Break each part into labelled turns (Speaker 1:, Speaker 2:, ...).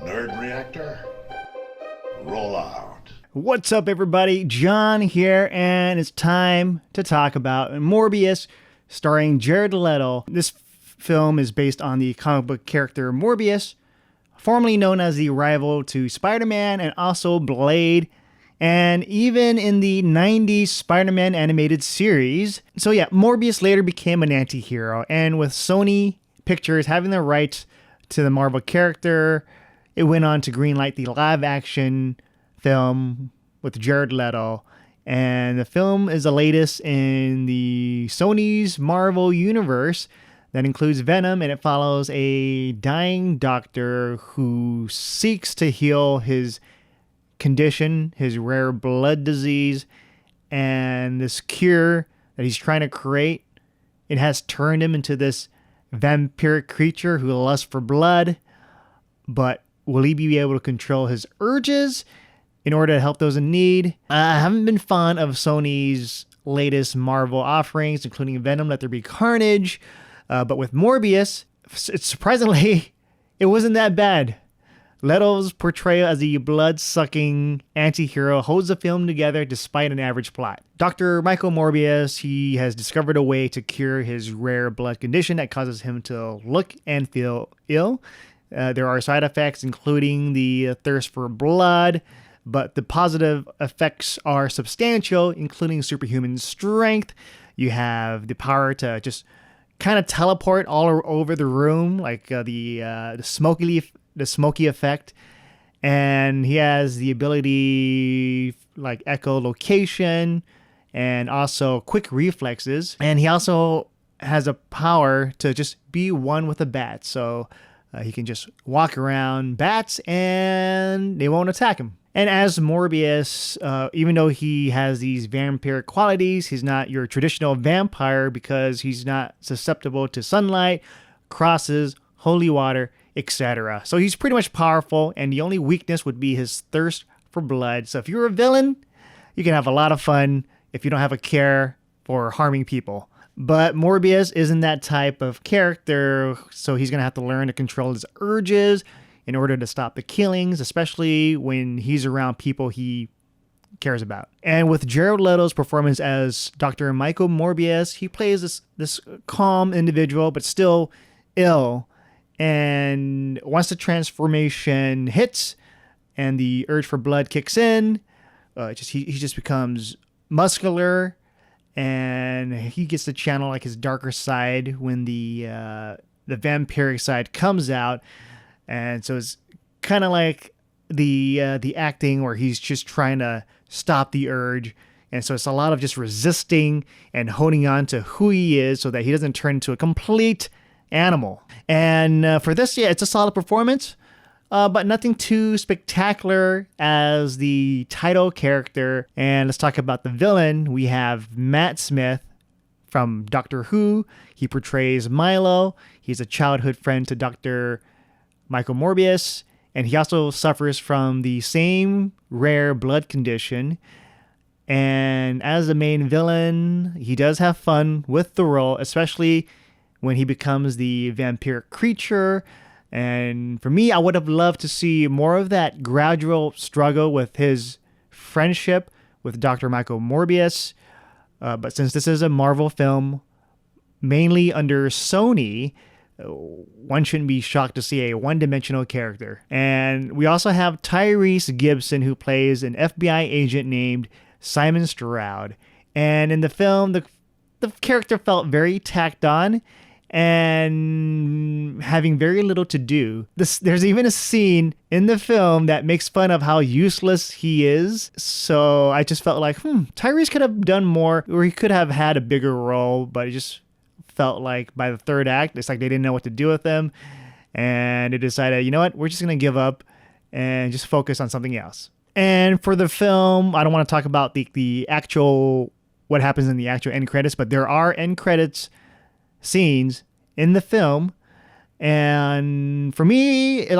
Speaker 1: Nerd reactor, roll out.
Speaker 2: What's up, everybody? John here, and it's time to talk about Morbius, starring Jared Leto. This film is based on the comic book character Morbius, formerly known as the rival to Spider-Man and also Blade, and even in the 90s Spider-Man animated series. So yeah, Morbius later became an anti-hero, and with Sony Pictures having the rights to the Marvel character, it went on to greenlight the live-action film with Jared Leto, and the film is the latest in the Sony's Marvel universe that includes Venom, and it follows a dying doctor who seeks to heal his condition, his rare blood disease, and this cure that he's trying to create, it has turned him into this vampiric creature who lusts for blood. But will he be able to control his urges in order to help those in need? I haven't been fond of Sony's latest Marvel offerings, including Venom, Let There Be Carnage. But with Morbius, surprisingly, it wasn't that bad. Leto's portrayal as the blood-sucking anti-hero holds the film together despite an average plot. Dr. Michael Morbius, he has discovered a way to cure his rare blood condition that causes him to look and feel ill. There are side effects, including the thirst for blood, but the positive effects are substantial, including superhuman strength. You have the power to just kind of teleport all over the room, like the smoky effect, and he has the ability like echolocation and also quick reflexes, and he also has a power to just be one with a bat, so he can just walk around bats and they won't attack him. And as Morbius, even though he has these vampiric qualities, he's not your traditional vampire because he's not susceptible to sunlight, crosses, holy water, etc. So he's pretty much powerful, and the only weakness would be his thirst for blood. So if you're a villain, you can have a lot of fun if you don't have a care for harming people. But Morbius isn't that type of character, so he's going to have to learn to control his urges in order to stop the killings, especially when he's around people he cares about. And with Gerald Leto's performance as Dr. Michael Morbius, he plays this calm individual, but still ill. And once the transformation hits and the urge for blood kicks in, he just becomes muscular, and he gets to channel like his darker side when the vampiric side comes out. And so it's kind of like the acting where he's just trying to stop the urge. And so it's a lot of just resisting and holding on to who he is so that he doesn't turn into a complete animal. And for this, yeah, it's a solid performance, but nothing too spectacular as the title character. And let's talk about the villain. We have Matt Smith from Doctor Who. He portrays Milo. He's a childhood friend to Dr. Michael Morbius, and he also suffers from the same rare blood condition. And as the main villain, he does have fun with the role, especially when he becomes the vampiric creature. And for me, I would have loved to see more of that gradual struggle with his friendship with Dr. Michael Morbius. But since this is a Marvel film, mainly under Sony, one shouldn't be shocked to see a one-dimensional character. And we also have Tyrese Gibson, who plays an FBI agent named Simon Stroud. And in the film, the character felt very tacked on and having very little to do. There's even a scene in the film that makes fun of how useless he is. So I just felt like, Tyrese could have done more, or he could have had a bigger role, but it just felt like by the third act, it's like they didn't know what to do with him, and they decided, you know what, we're just going to give up and just focus on something else. And for the film, I don't want to talk about the actual, what happens in the actual end credits, but there are end credits scenes in the film, and for me, it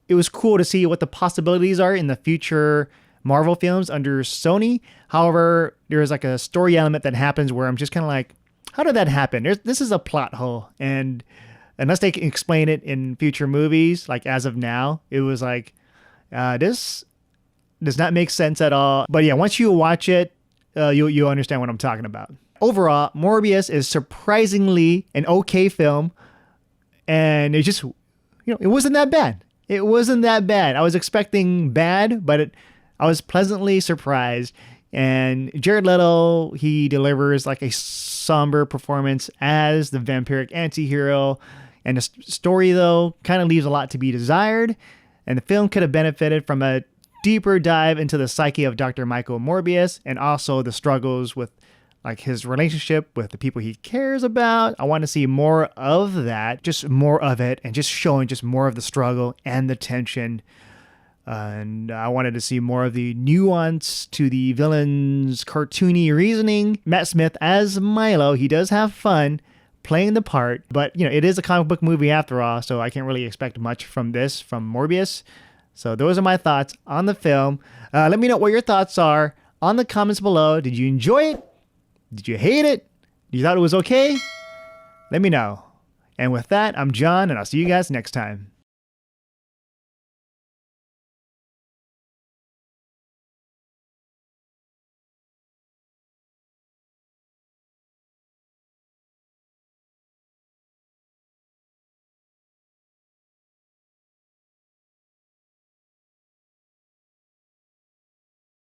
Speaker 2: was cool to see what the possibilities are in the future Marvel films under Sony. However, there's like a story element that happens where I'm just kind of like, how did that happen? This is a plot hole, and unless they can explain it in future movies, like as of now, it was like, this does not make sense at all. But yeah, once you watch it, you'll understand what I'm talking about. Overall, Morbius is surprisingly an okay film, and it just, it wasn't that bad. It wasn't that bad. I was expecting bad, but I was pleasantly surprised. And Jared Leto, he delivers like a somber performance as the vampiric anti-hero. And the story, though, kind of leaves a lot to be desired. And the film could have benefited from a deeper dive into the psyche of Dr. Michael Morbius and also the struggles with like his relationship with the people he cares about. I want to see more of that, just more of it, and just showing just more of the struggle and the tension. And I wanted to see more of the nuance to the villain's cartoony reasoning. Matt Smith as Milo, he does have fun playing the part, but it is a comic book movie after all, so I can't really expect much from Morbius. So those are my thoughts on the film. Let me know what your thoughts are on the comments below. Did you enjoy it? Did you hate it? You thought it was okay? Let me know. And with that, I'm John, and I'll see you guys next time.